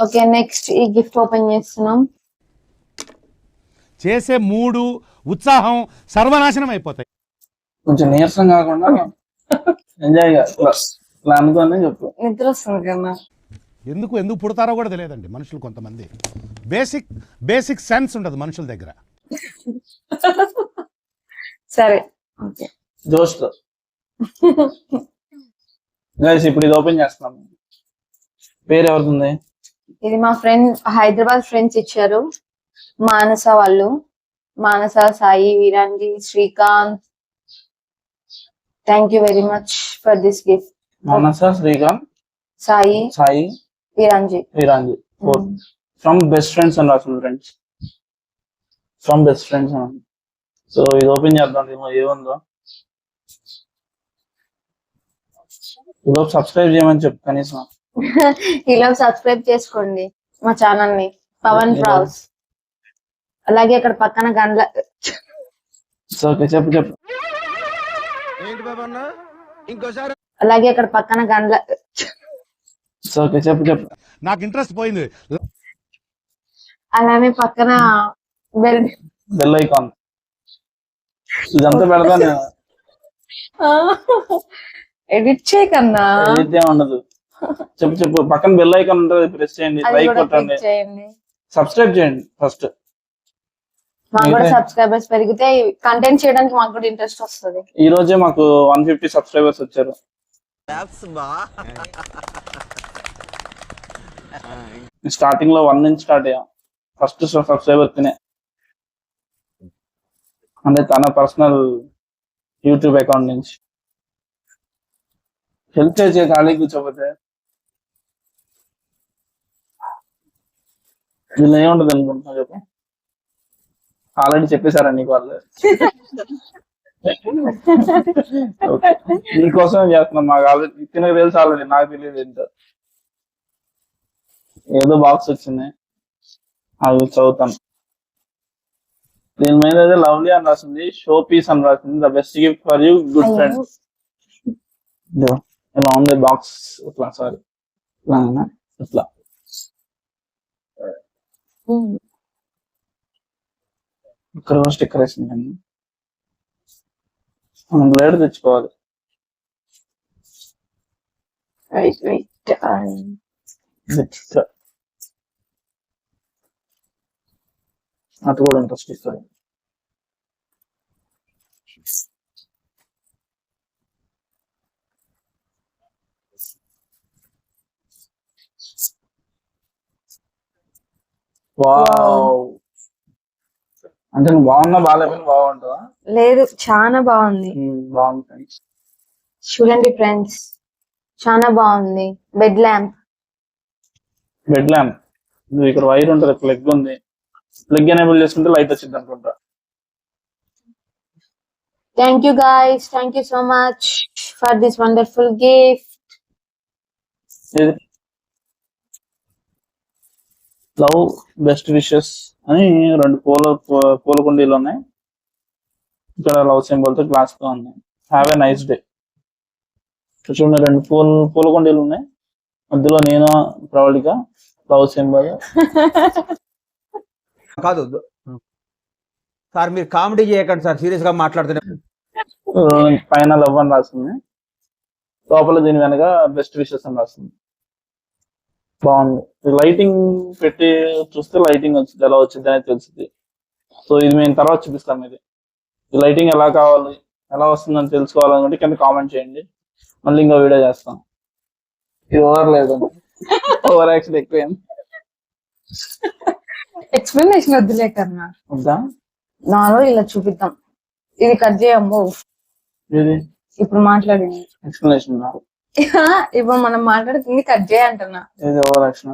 Okay, next ఈ gift open చేస్తున్నాం. చేసే మూడు ఉత్సాహం సర్వనాశనం అయిపోతాయి. కొంచెం నీరసం కాకుండా ఎంజాయ్ ఇలా అనుకోని చెప్పు. నిద్ర వస్తుంది కదా. ఎందుకు ఎందుకు పుడతారో కూడా తెలియదండి మనుషులు. కొంతమంది బేసిక్ సెన్స్ ఉండదు మనుషుల దగ్గర. సరే ఓకే. జోష్తో గైస్ ఇప్పుడు ఇది ఓపెన్ చేస్తున్నాం. పేరు ఎవరిది? ఇది మా ఫ్రెండ్ హైదరాబాద్ ఫ్రెండ్స్ ఇచ్చారు. మానస వాళ్ళు. Manasa, Sai, Veeranji, Srikanth. Thank you very much for this gift. Manasa, Srikanth, Sai, Veeranji. From best friends అని రాసింది ఫ్రెండ్స్. ఫ్రమ్ బెస్ట్ ఫ్రెండ్స్ అని. సో ఇది ఓపెన్ చేద్దాం. ఏముందో ఈలోపు సబ్స్క్రైబ్ చేయమని చెప్పు కనీసం. ఈలోపు సబ్స్క్రైబ్ చేసుకోండి మా ఛానల్ ని. పవన్ బ్రౌస్. అలాగే అక్కడ పక్కన గండ్ల. ఓకే చెప్పు. అలాగే అక్కడ పక్కన గండ్ల. ఓకే చెప్పు. నాకు ఇంట్రెస్ట్ పోయింది. అలానే పక్కన బెల్ ఐకాన్. ఇదంతా పెడతా నేను. ఎడిట్ చేయకన్నా. ఎడిట్ ఏం ఉండదు. చెప్పు. పక్కన బెల్ ఐకాన్ ఉంటుంది, ప్రెస్ చేయండి, లైక్ కొట్టండి, సబ్స్క్రైబ్ చేయండి. ఫస్ట్ మాకు కూడా సబ్స్క్రైబర్స్ పెరిగితే కంటెంట్ చేయడానికి మాకు కూడా ఇంట్రెస్ట్ వస్తుంది. ఈ రోజే మాకు 150 సబ్స్క్రైబర్స్ వచ్చారు. స్టార్టింగ్ లో 1 నుంచి స్టార్ట్ అయ్యాం. ఫస్ట్ సబ్స్క్రైబర్ తినే, అంటే తన పర్సనల్ యూట్యూబ్ అకౌంట్ నుంచి. హెల్ప్ చేసే ఖాళీ కూర్చోపోతే వీళ్ళు ఏముండదు అనుకుంటున్నా చెప్పు. ఆల్రెడీ చెప్పేశారా నీకు వాళ్ళు? నీకోసం చేస్తున్నాం. మాకు ఆల్రెడీ తినకు తెలుసు, ఆల్రెడీ నాకు తెలియదు ఏంటో. ఏదో బాక్స్ వచ్చింది, అది చదువుతాను. దీని మీద అయితే లవ్లీ అని రాసింది, షో పీస్ అని రాసింది, the best gift for you good friend. ఇలా ఉంది బాక్స్. ఇట్లా సారీ ఇట్లా ఇక్కడ స్టిక్కర్ వేసింది. మనం బ్లేడ్ తెచ్చుకోవాలి. అటు కూడా ఉంటుంది స్టిక్కర్. వావ్. అంటే నువ్వు బాగున్నా బాగాలేకపోయినా బాగుంటుందా? లేదు, చాలా బాగుంది. బాగుంది ఫ్రెండ్స్. చూడండి ఫ్రెండ్స్, చాలా బాగుంది. Bed lamp. ఇక్కడ వైర్ ఉంటుంది, ప్లగ్ ఉంది. ప్లగ్ ఎనేబుల్ చేసుకుంటే లైట్ వచ్చింది అనుకుంటా. Thank you guys, thank you so much for this wonderful gift. Love best wishes అని 2 పూల కుండీలు ఉన్నాయి. ఇక్కడ లవ్ సింబల్ తో గ్లాస్ తో ఉన్నాయి. Have a nice day. చూడండి 2 పూల కుండీలు ఉన్నాయి, మధ్యలో నేను ప్రవళిక, లవ్ సింబల్. కాదు సార్, మీరు కామెడీ చేయకండి సార్, సీరియస్ గా మాట్లాడుతున్నారు. పైన లవ్ అని రాస్తుంది, లోపల దీని వెనక బెస్ట్ విషెస్ అని రాస్తుంది. బాగుంది. లైటింగ్ పెట్టి చూస్తే లైటింగ్ వచ్చింది, ఎలా వచ్చింది అనేది తెలుస్తుంది. సో ఇది మేము తర్వాత చూపిస్తాం. ఇది ఈ లైటింగ్ ఎలా కావాలి, ఎలా వస్తుందని తెలుసుకోవాలనుకుంటే కింద కామెంట్ చేయండి, మళ్ళీ ఇంకో వీడియో చేస్తాం. ఇది ఓవర్ లేదు, ఓవర్ యాక్షన్ ఎక్కువ. ఎక్స్ప్లెనేషన్ వద్దులే కన్నా, వద్దా? నాలో ఇలా చూపిద్దాం. ఇది కట్ చేయము. ఇది ఇప్పుడు మాట్లాడింది ఎక్స్ప్లెనేషన్. ఇప్పుడు మనం మాట్లాడుతుంది కట్ చేయ అంటున్నా. ఇది ఓవర్ యాక్షన్.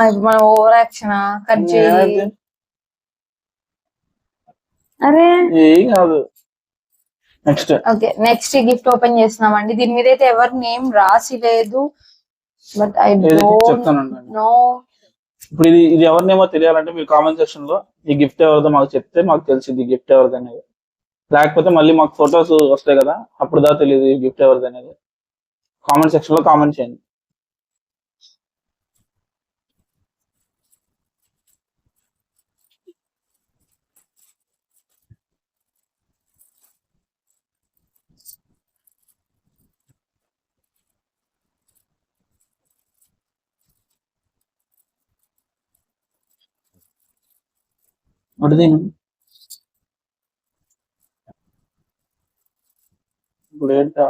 ఇప్పుడు మనం ఓవర్ యాక్షన్ కట్ చేయి. అరే ఏం కాదు. Next okay, next gift open చేస్తున్నామండి. దీని మీద అయితే ఎవరి నేమ్ రాసి లేదు, బట్ ఐ డోంట్ నో. ఇప్పుడు ఇది ఎవరినేమో తెలియాలంటే మీరు కామెంట్ సెక్షన్ లో ఈ గిఫ్ట్ ఎవరిదో మాకు చెప్తే మాకు తెలిసింది గిఫ్ట్ ఎవరిది అనేది. లేకపోతే మళ్ళీ మాకు ఫొటోస్ వస్తాయి కదా, అప్పుడు దా తెలియదు ఈ గిఫ్ట్ ఎవరిది అనేది. కామెంట్ సెక్షన్ లో కామెంట్ చేయండి. ఒకటి దీని ఇప్పుడు ఏంటా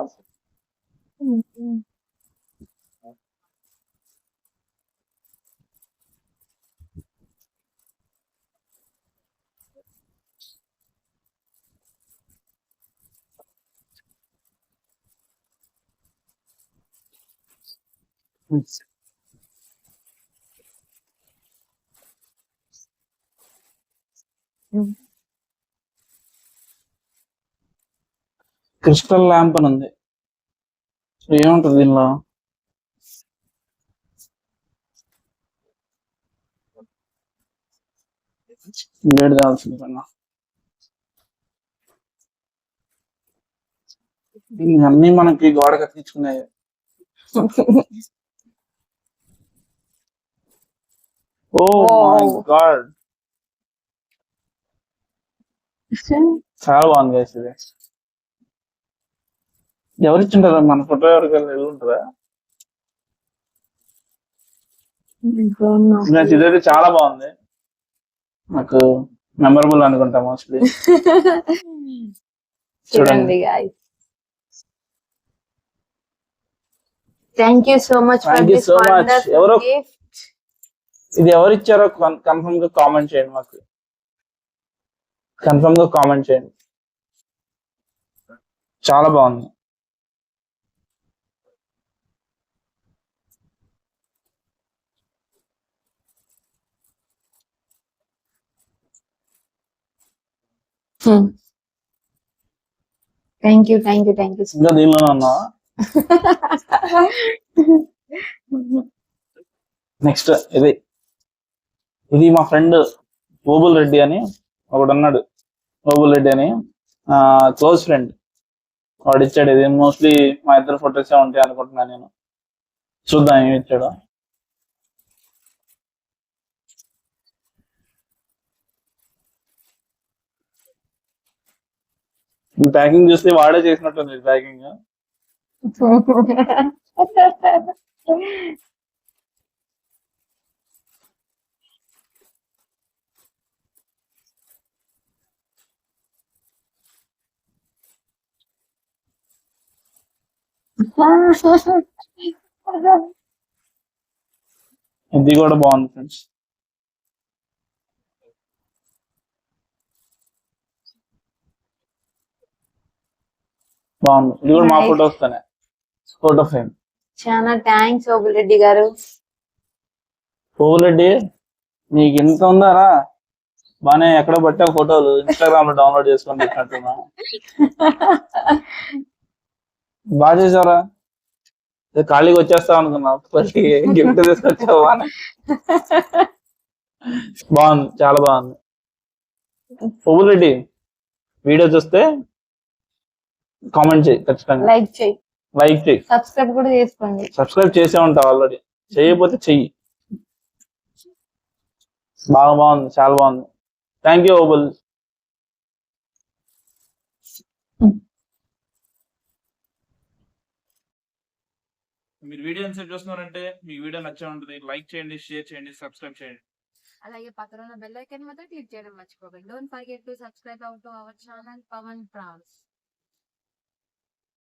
క్రిస్టల్ ల్యాంప్ అని ఉంది. ఏముంటది దీనిలో? బ్లేడ్ కావాల్సింది కన్నా ఇవన్నీ మనకి గోడ కట్టించుకున్నాయి. ఓ మై గాడ్, చాలా బాగుంది guys ఇది. ఎవరు ఇచ్చింటారా? మన ఫోటో ఎవరికైనా వెళ్ళి ఉంటుందా? ఇదైతే చాలా బాగుంది, నాకు మెమరబుల్ అనుకుంటా మోస్ట్లీ. చూడండి guys. Thank you so much for Thank you this so much. wonderful ఎవరో gift. ఇది ఎవరు ఇచ్చారో కన్ఫర్మ్ గా కామెంట్ చేయండి, మాకు కన్ఫర్మ్ గా కామెంట్ చేయండి. చాలా బాగుంది. Thank you so ఇంకా దీనిలోనే ఉన్నావా? నెక్స్ట్ ఇది మా ఫ్రెండ్ ఓబుల్ రెడ్డి అని ఒకడు ఉన్నాడు. ఓబుల్ రెడ్డి అని క్లోజ్ ఫ్రెండ్, వాడు ఇచ్చాడు. ఇది మోస్ట్లీ మా ఇద్దరు ఫొటోసే ఉంటాయి అనుకుంటున్నాను నేను. చూద్దాం ఏమి ఇచ్చాడు. ప్యాకింగ్ చూస్తే వాడే చేసినట్టుంది ప్యాకింగ్. ఇది కూడా బాగుంది ఫ్రెండ్స్, బాగుంది. ఇది కూడా మా Nice. ఫోటోస్తోనే, ఫోటో ఫ్రేమ్. చాలా థ్యాంక్స్ ఓబుల్ రెడ్డి గారు. ఓబుల్ రెడ్డి నీకు ఇంత ఉందారా? బానే ఎక్కడో పట్టా ఫోటోలు ఇన్స్టాగ్రామ్ లో డౌన్లోడ్ చేసుకొని పెట్టినట్టున్నా. బాగా చేసావరా? ఖాళీగా వచ్చేస్తావు అనుకున్నా, గిఫ్ట్ తీసుకొచ్చావు. బాగుంది, చాలా బాగుంది. ఓబుల్ రెడ్డి వీడియో చూస్తే కామెంట్ చేయి, ఖచ్చితంగా లైక్ చేయి, సబ్స్క్రైబ్ కూడా చేసుకోండి. సబ్స్క్రైబ్ చేసే ఉంటావు ఆల్రెడీ, చేయకపోతే చెయ్యి. బాగుంది, చాలా బాగుంది. Thank you Obul. మీరు వీడియో చూస్తున్నారంటే మీకు వీడియో నచ్చే ఉంటుంది. లైక్ చేయండి, షేర్ చేయండి, సబ్స్క్రైబ్ చేయండి. అలాగే పక్కన ఉన్న బెల్ ఐకాన్ మాత్రం క్లిక్ చేయడం మర్చిపోకండి. Don't forget to subscribe to our channel Pavan prawns.